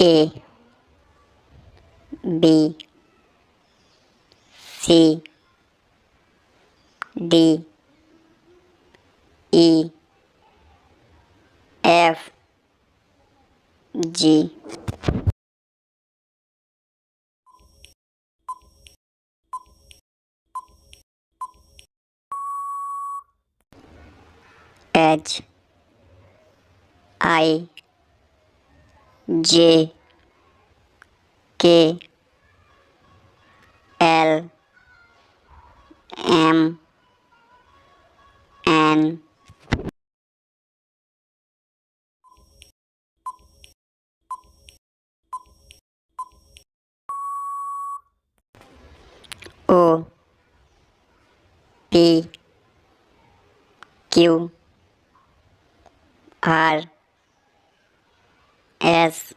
A B C D E F G H I J K L M N O P Q R S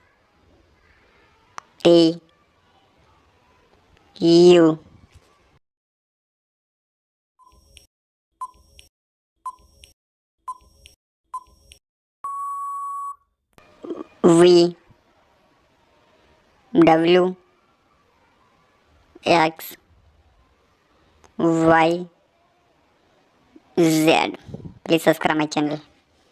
T U V W X Y Z. Please subscribe my channel.